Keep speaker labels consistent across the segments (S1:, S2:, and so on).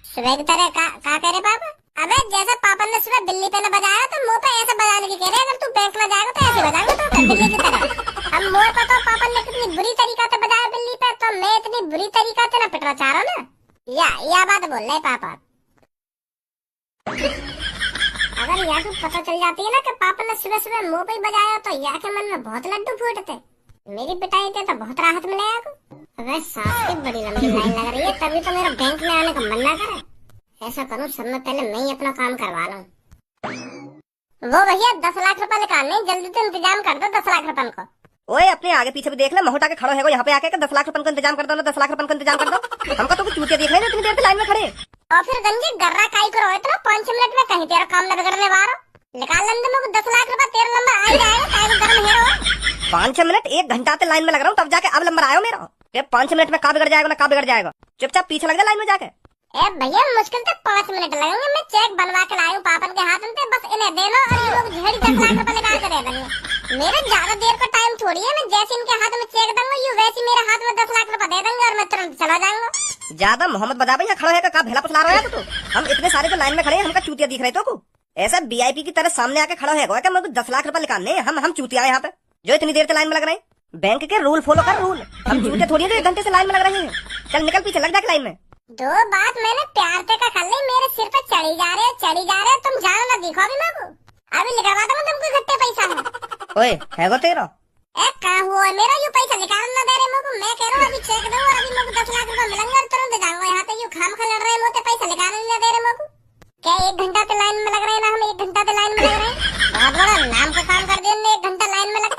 S1: सुबह की तरह का कह रहे पापा? अबे जैसा पापा ने सुबह बिल्ली पे न बजाया तो मुंह पे ऐसे बजाने की कह रहे। अगर तू बैंक में जाएगा तो ऐसे बजाऊंगा तो बिल्ली की तरह। अब मोर पर तो पापा ने कितनी बुरी तरीका से बजाया बिल्ली पे, तो मैं इतनी बुरी तरीका से ना पिटना चाह रहा हूँ ना। या बात बोल रहे पापा। अगर या तो पता चल जाती है ना कि पापा ने सुबह सुबह मुंह पे ही बजाया तो या के मन में बहुत लड्डू फूटते। मेरी पिटाई थे तो बहुत राहत मिलेगा को। अबे सास की बड़ी लंबी लाइन लग रही है, तभी तो मेरा बैंक में आने का मन ना करे। ऐसा करूं सब में पहले मैं ही अपना काम करवा लूं। वो भैया 10 लाख रुपए निकालने, जल्दी से इंतजाम कर दो 10 लाख रुपए को।
S2: ओए अपने आगे पीछे भी देख ले, महोटा के खड़ो है यहाँ पे आके 10 लाख रुपए का इंतजाम कर दो ना, 10 लाख रुपए का इंतजाम कर दो। हमको तो कुछ चूतिया देख रहे हैं इतनी देर से लाइन में खड़े।
S1: और फिर गंजी गर्रा काई करो इतना 5 मिनट में कहीं तेरा काम न बिगड़ने वाला। निकाल लेंगे मुझे 10 लाख रुपए, तेरा नंबर आ जाएगा। काहे गर्म हेरो
S2: 5-6 मिनट 1 घंटा से लाइन में लग रहा हूँ, तब जाके अब नंबर आयो मेरा। 5 मिनट में का बिगड़ जाएगा ना का बिगड़ जाएगा, चुपचाप पीछे लग जा लाइन में जाके।
S1: ए भैया मुश्किल से 5 मिनट लगेंगे। मैं चेक बनवा के लाऊं पापन के हाथ में, बस इन्हें दे लो और ये लोग झड़ी 10 लाख रुपए निकाल के दे देंगे। मेरे ज्यादा देर का टाइम थोड़ी है, मैं जैसे इनके हाथ में चेक दूंगा यू वैसे मेरे हाथ में 10 लाख रुपए दे देंगे और मैं तुरंत चला जाऊंगा।
S2: ज्यादा मोहम्मद बदा भैया खड़ा है का भेला पुसला रहा है तो हम इतने सारे जो लाइन में खड़े हैं हमका चूतिया दिख रहे तो को ऐसा वीआईपी की तरह सामने आके खड़ा है क्या मेरे को 10 लाख रुपए निकालने। हम चूतिया यहाँ पे जो इतनी देर से लाइन में लग रहे हैं। बैंक के रूल फॉलो कर रूल, हम चूतिया थोड़ी है 1 घंटे से लाइन में लग रहे हैं। चल निकल पीछे लग जाके लाइन में।
S1: दो बात मैंने प्यार से का कर ली, मेरे सिर पे चढ़ी जा रहे तुम जानो ना दिखो अभी मेरे को। अभी निकलवा दूंगा तुमको इकट्ठे पैसा है।
S2: ओए है वो तेरा
S1: कहाँ हुआ मेरा यू पैसा निकाल ना दे रहे मेरे को। मैं कह रहा हूँ अभी चेक दो और अभी मेरे को 10 लाख रुपए मिलेंगे और तुरंत जाऊंगा। यहाँ पे यू खाम खा लड़ रहे मोते पैसा निकालने नहीं दे रहे मेरे को। क्या 1 घंटा से लाइन में लग रहे हैं ना, हम 1 घंटा से लाइन में लग रहे हैं। बहुत बड़ा नाम का काम कर दिया 1 घंटा लाइन में लग।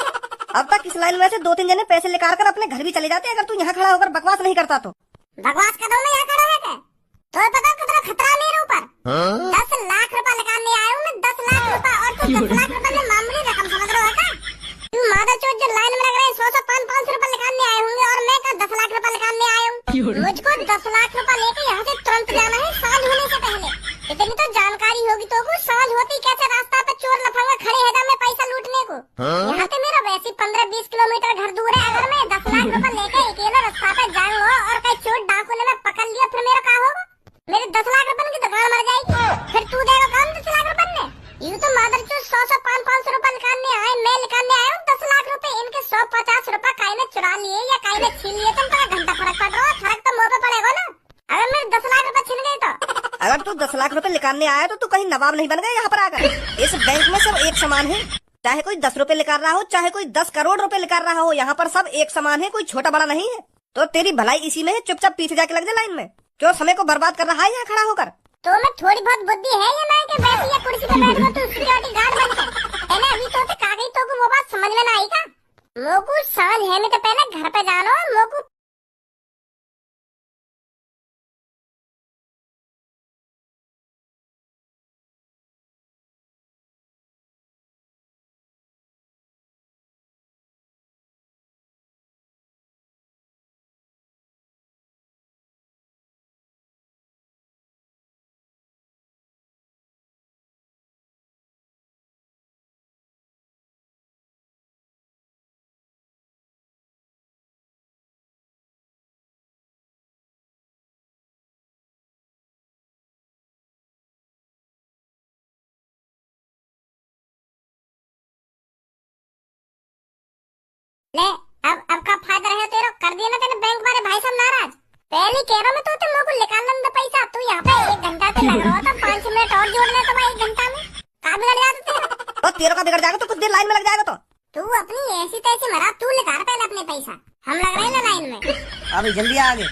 S2: अब तक इस लाइन में से 2-3 जने पैसे निकाल कर अपने घर भी चले जाते अगर तू यहाँ खड़ा होकर बकवास नहीं करता तो।
S1: बकवास कर दो मैं यहाँ खड़ा है क्या? तो पता कितना खतरा मेरे ऊपर। 10 लाख रुपए निकालने आया हूँ मैं, 10 लाख रुपए। और तू 10 लाख रुपए में मामूली रकम समझ रहा है क्या? तू मादा चोट जो लाइन में लग रहे हैं 100-500 रुपए निकालने आए होंगे और मैं क्या 10 लाख रुपए निकालने आया हूँ। मुझको 10 लाख रुपए लेके यहाँ से तुरंत जाना है सांझ होने से पहले। इतनी तो जानकारी होगी तो सांझ होती कैसे रास्ता पे चोर लफंगा खड़े है मैं पैसा लूटने को। यहाँ से मेरा वैसे 15-20 किलोमीटर घर दूर है। अगर मैं 10 लाख रुपए लेके अकेले रास्ता पे जाऊंगा और कहीं चोर डाकू ने मैं पकड़ लिया फिर मेरा क्या होगा? मेरे 10 लाख रुपए की दुकान मर जाएगी। फिर तू देगा काम 10 लाख रुपए में? यू तो मादर चोर 100-500 रुपए निकालने आए, मैं निकालने आया हूँ 10 लाख रुपए। इनके 150 रुपए काई ने चुरा लिए या काई ने छीन लिए, तुम पर घंटा फर्क पड़ रहा है। फर्क तो मुँह पे पड़ेगा ना अगर मेरे 10 लाख रुपए छिन गए तो।
S2: अगर तू 10 लाख रुपए निकालने आया तो तू कहीं नवाब नहीं बन गया यहाँ पर आकर। इस बैंक में सब एक समान है, चाहे कोई 10 रुपए निकाल रहा हो चाहे कोई 10 करोड़ रुपए निकाल रहा हो, यहाँ पर सब एक समान है, कोई छोटा बड़ा नहीं है। तो तेरी भलाई इसी में है, चुपचाप पीछे जाके लग जा लाइन में। क्यों समय को बर्बाद कर रहा है यहाँ खड़ा होकर?
S1: तो मैं थोड़ी बहुत बुद्धि है या नहीं कि वैसे ये कुर्सी पे बैठ गया तू सिक्योरिटी गार्ड बन के। मैंने अभी तो कागज तो को वो बात समझ में ना आई का। मोकू समझ है नहीं तो पहले घर पे जानो मोकू। ले अब का फायदा रहे तेरा? कर दिया ना तेरे बैंक वाले भाई साहब नाराज। पहले कह रहा मैं तो मेरे को निकालना था पैसा। तू यहाँ पे 1 घंटा से लग रहा था, 5 मिनट और जोड़ ले तो मैं 1 घंटा में का बिगड़ जाता तेरा?
S2: तो तेरा का बिगड़ जाएगा तो कुछ देर लाइन में लग जाएगा। तो
S1: तू अपनी ऐसी तैसी मरा, तू निकाल पहले अपने पैसा, हम लग रहे हैं ना लाइन में।
S2: अभी जल्दी आगे।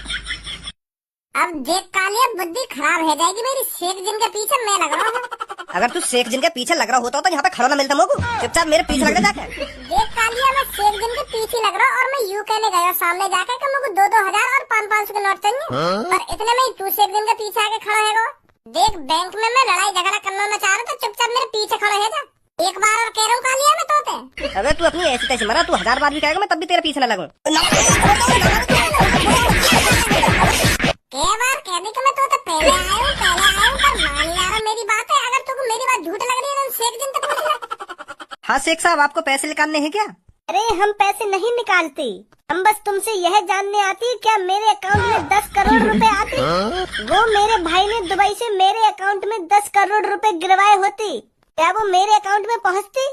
S1: अब देख कालिया बुद्धि खराब हो जाएगी मेरी। शेख जिन के पीछे मैं लग रहा हूँ।
S2: अगर तू शेख जिन के पीछे लग रहा होता तो यहाँ पे खड़ा ना मिलता मोकू, चुपचाप मेरे पीछे लग जाके।
S1: देख कालिया मैं शेख जिन के पीछे लग रहा हूँ और मैं यू कहने गया सामने जाके कि मुझे 2-2 हजार और 500 के नोट चाहिए। पर इतने में तू शेख जिन के पीछे आके खड़ा है। देख बैंक में मैं लड़ाई झगड़ा करना ना चाह रहा तो चुपचाप मेरे पीछे खड़ा है जा। एक बार और कह रहा हूँ कालिया मैं तोते।
S2: अगर तू अपनी ऐसी तैसी मरा, तू 1000 बार भी कहेगा मैं तब भी तेरे पीछे न लगूं।
S1: कई बार कहने कि मैं तो पहले आया हूँ पर मान यार मेरी बात है। अगर तुमको मेरी बात झूठ लग रही है तो शेख जिन तक पूछ ले।
S2: हाँ शेख साहब आपको पैसे निकालने हैं क्या?
S3: अरे हम पैसे नहीं निकालते,
S1: हम बस तुमसे यह जानने आती क्या मेरे अकाउंट में 10 करोड़ रुपए आते। वो मेरे भाई ने दुबई से मेरे अकाउंट में 10 करोड़ रुपए गिरवाए होती, क्या वो मेरे अकाउंट में पहुंचती?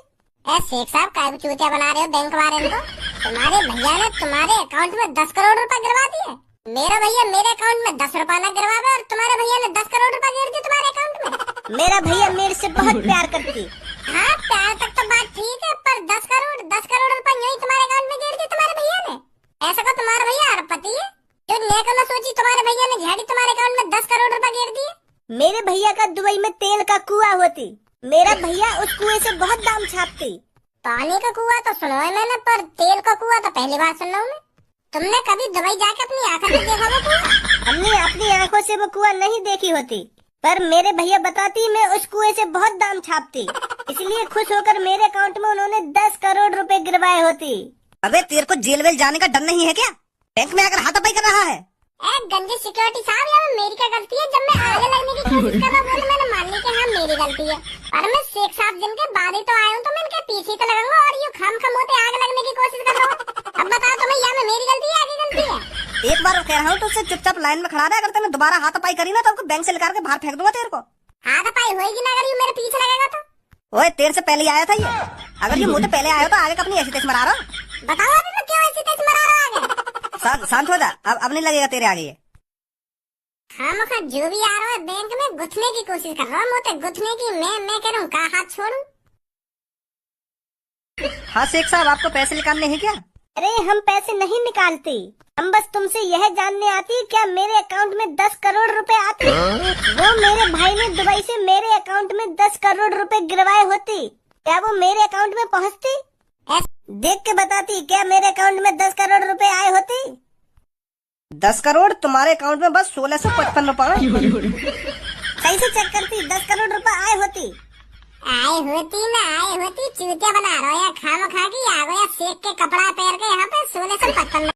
S1: शेख साहब काय चूतिया बना रहे हो बैंक वाले को। तुम्हारे भैया ने तुम्हारे अकाउंट में 10 करोड़ रुपए गिरवा दिए। मेरा भैया मेरे अकाउंट में 10 रुपए न गिरवावे और तुम्हारे भैया ने 10 करोड़ रुपए गिर दिए तुम्हारे अकाउंट में। मेरा भैया मेरे से बहुत प्यार करती। हाँ प्यार तक तो बात ठीक है, पर 10 करोड़ रुपए यही तुम्हारे अकाउंट में गिर दिए तुम्हारे भैया ने। ऐसा को तुम्हारा भैया अरबपति है जो नेक न सोची तुम्हारे भैया ने झाड़ी तुम्हारे अकाउंट में 10 करोड़ रुपए गिर दिए। मेरे भैया का दुबई में तेल का कुआं होती, मेरा भैया उस कुएं से बहुत दाम छापती। पानी का कुआं तो सुनो है मैंने, पर तेल का कुआं तो पहली बार सुन रहा हूँ मैं। तुमने कभी दुबई जाके अपनी आंखों से देखा वो कुआं? हमने अपनी आंखों से वो कुआं नहीं देखी होती, पर मेरे भैया बताती मैं उस कुएं से बहुत दाम छापती, इसलिए खुश होकर मेरे अकाउंट में उन्होंने 10 करोड़ रुपए गिरवाए होती।
S2: अबे तेरे को जेल वेल जाने का डर नहीं है क्या? बैंक में आकर हाथापाई कर रहा है।
S1: गंजे सिक्योरिटी साहब, यहाँ मेरी क्या गलती है? जब मैं आगे लगने की कोशिश कर रहा हूँ तो मैंने मान ली कि हाँ मेरी गलती है, पर मैं शेख साहब जिनके बाद ही तो आया हूँ तो मैं इनके पीछे तो लगूंगा और ये खम होते आगे लगने की कोशिश कर रहा हूँ। अब बताओ तुम्हें यहाँ में मेरी गलती है आगे गलती है?
S2: एक बार कह रहा हूँ तो उससे चुपचाप लाइन में खड़ा रहे। अगर तूने दोबारा हाथापाई करी ना तो उसको बैंक से निकाल के बाहर फेंक दूंगा तेरे को।
S1: हाथापाई होगी ना अगर ये मेरे पीछे लगेगा तो?
S2: ओए तेरे से पहले आया था ये, अगर ये मुझे पहले आया तो आगे अपनी ऐसी तेज मरा रहा।
S1: बताओ अभी मैं क्यों ऐसी तेज मरा रहा आगे?
S2: शांत हो जा, अब नहीं लगेगा तेरे आगे ये।
S1: खामखा जो भी आ रहा है बैंक में गुथने की कोशिश कर रहा है, मोटे गुथने की। मैं कह रहा हूँ कहाँ हाथ छोड़ूं?
S2: हाँ शेख साहब, आपको पैसे निकालने हैं क्या?
S1: अरे हम पैसे नहीं निकालते, हम बस तुमसे यह जानने आती क्या मेरे अकाउंट में 10 करोड़ रुपए आते। वो मेरे भाई ने दुबई से मेरे अकाउंट में 10 करोड़ रुपए गिरवाए होती, क्या वो मेरे अकाउंट में पहुंचती? देख के बताती क्या मेरे अकाउंट में 10 करोड़ रुपए आए होती?
S2: 10 करोड़ तुम्हारे अकाउंट में बस 1655 रुपए।
S1: सही से चेक करती, 10 करोड़ रुपए आए होती। आए होती, चूतिया बना रहा है खामखा की। आ गया शेख के कपड़ा पहन के यहाँ पे 1655।